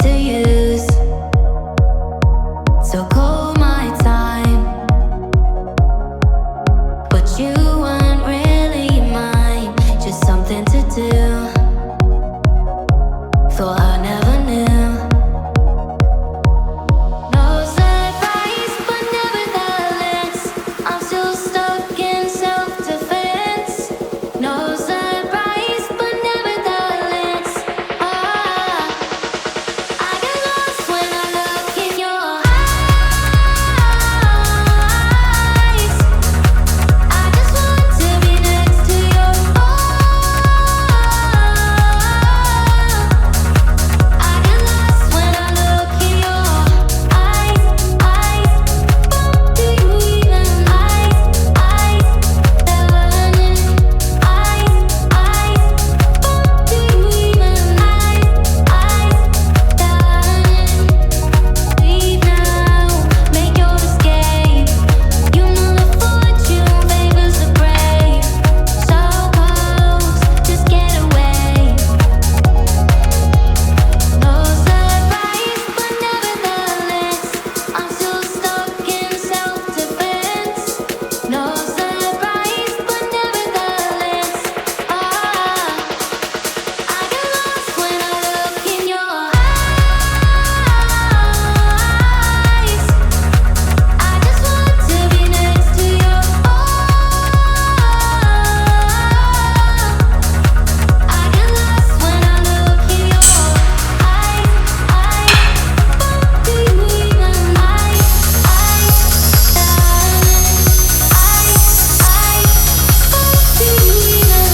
to use. So call my time, but you weren't really mine, just something to do. Thought I never knew. No surprise, but nevertheless, I'm still stuck in self-defense. No surprise, but nevertheless, I get lost when I look in your eyes. I just want to be next to your I get lost when I look in your eyes. Do you even learning? Do you even leave now? Make your escape. You know the fortune favors the brave. So close, just get away. No surprise, but nevertheless, I'm still stuck in self-defense. No surprise, but nevertheless, I get lost when I look in your eyes. I just want to be next to your I get lost when I look in your do you even do you even